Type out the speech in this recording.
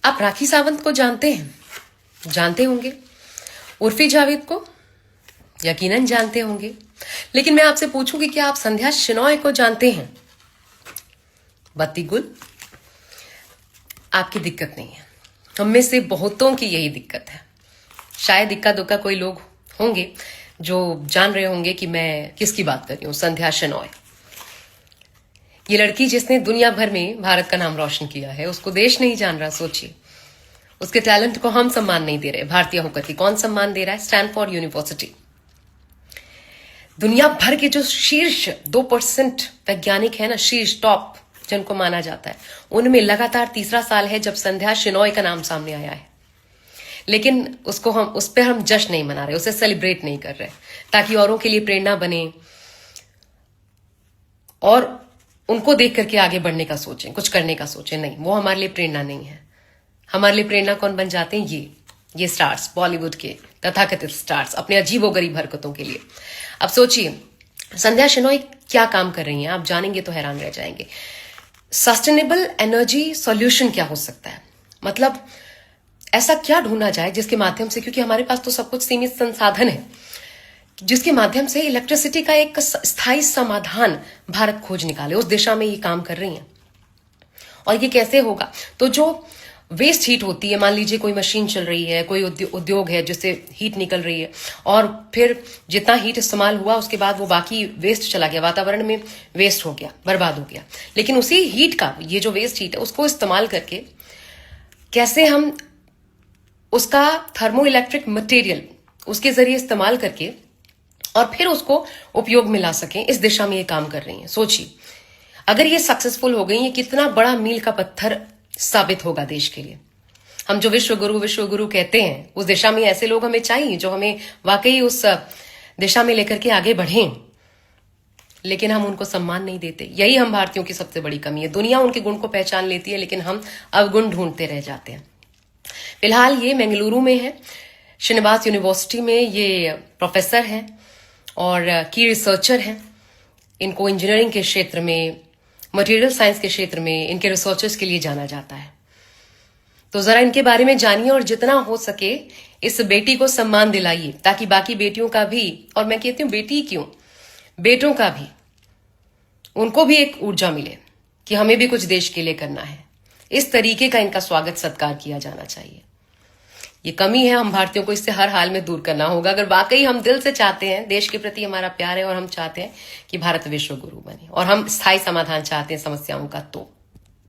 आप राखी सावंत को जानते हैं? जानते होंगे। उर्फी जावेद को यकीनन जानते होंगे। लेकिन मैं आपसे पूछूं कि क्या आप संध्या शेनॉय को जानते हैं? बत्ती गुल, आपकी दिक्कत नहीं है। हम में से बहुतों की यही दिक्कत है। शायद इक्का दुक्का कोई लोग होंगे जो जान रहे होंगे कि मैं किसकी बात कर रही हूं। संध्या शेनॉय, ये लड़की जिसने दुनिया भर में भारत का नाम रोशन किया है, उसको देश नहीं जान रहा। सोचिए, उसके टैलेंट को हम सम्मान नहीं दे रहे। भारतीय होकर के कौन सम्मान दे रहा है? स्टैनफोर्ड यूनिवर्सिटी, दुनिया भर के जो शीर्ष 2% वैज्ञानिक है ना, शीर्ष टॉप जिनको माना जाता है, उनमें लगातार तीसरा साल है जब संध्या शेनॉय का नाम सामने आया है। लेकिन उस पर हम जश्न नहीं मना रहे, उसे सेलिब्रेट नहीं कर रहे, ताकि औरों के लिए प्रेरणा बने और उनको देख करके आगे बढ़ने का सोचें, कुछ करने का सोचें। नहीं, वो हमारे लिए प्रेरणा नहीं है। हमारे लिए प्रेरणा कौन बन जाते हैं? ये स्टार्स, बॉलीवुड के तथाकथित स्टार्स, अपने अजीबोगरीब हरकतों के लिए। अब सोचिए, संध्या शेनॉय क्या काम कर रही हैं, आप जानेंगे तो हैरान रह जाएंगे। सस्टेनेबल एनर्जी सॉल्यूशन क्या हो सकता है? मतलब ऐसा क्या ढूंढा जाए जिसके माध्यम से, क्योंकि हमारे पास तो सब कुछ सीमित संसाधन है, जिसके माध्यम से इलेक्ट्रिसिटी का एक स्थायी समाधान भारत खोज निकाले। उस दिशा में ये काम कर रही हैं। और ये कैसे होगा? तो जो वेस्ट हीट होती है, मान लीजिए कोई मशीन चल रही है, कोई उद्योग है जिससे हीट निकल रही है, और फिर जितना हीट इस्तेमाल हुआ उसके बाद वो बाकी वेस्ट चला गया, वातावरण में वेस्ट हो गया, बर्बाद हो गया। लेकिन उसी हीट का, ये जो वेस्ट हीट है, उसको इस्तेमाल करके कैसे हम उसका थर्मो इलेक्ट्रिक मटेरियल उसके जरिए इस्तेमाल करके और फिर उसको उपयोग में ला सकें, इस दिशा में ये काम कर रही हैं। सोचिए, अगर ये सक्सेसफुल हो गई, ये कितना बड़ा मील का पत्थर साबित होगा देश के लिए। हम जो विश्व गुरु कहते हैं, उस दिशा में ऐसे लोग हमें चाहिए जो हमें वाकई उस दिशा में लेकर के आगे बढ़ें। लेकिन हम उनको सम्मान नहीं देते। यही हम भारतीयों की सबसे बड़ी कमी है। दुनिया उनके गुण को पहचान लेती है, लेकिन हम अवगुण ढूंढते रह जाते हैं। फिलहाल ये बेंगलुरु में है, श्रीनिवास यूनिवर्सिटी में ये प्रोफेसर हैं और की रिसर्चर हैं। इनको इंजीनियरिंग के क्षेत्र में, मटेरियल साइंस के क्षेत्र में इनके रिसर्चर्स के लिए जाना जाता है। तो जरा इनके बारे में जानिए और जितना हो सके इस बेटी को सम्मान दिलाइए, ताकि बाकी बेटियों का भी, और मैं कहती हूं बेटी क्यों, बेटों का भी, उनको भी एक ऊर्जा मिले कि हमें भी कुछ देश के लिए करना है। इस तरीके का इनका स्वागत सत्कार किया जाना चाहिए। ये कमी है, हम भारतीयों को इससे हर हाल में दूर करना होगा। अगर वाकई हम दिल से चाहते हैं, देश के प्रति हमारा प्यार है और हम चाहते हैं कि भारत विश्व गुरु बने और हम स्थायी समाधान चाहते हैं समस्याओं का, तो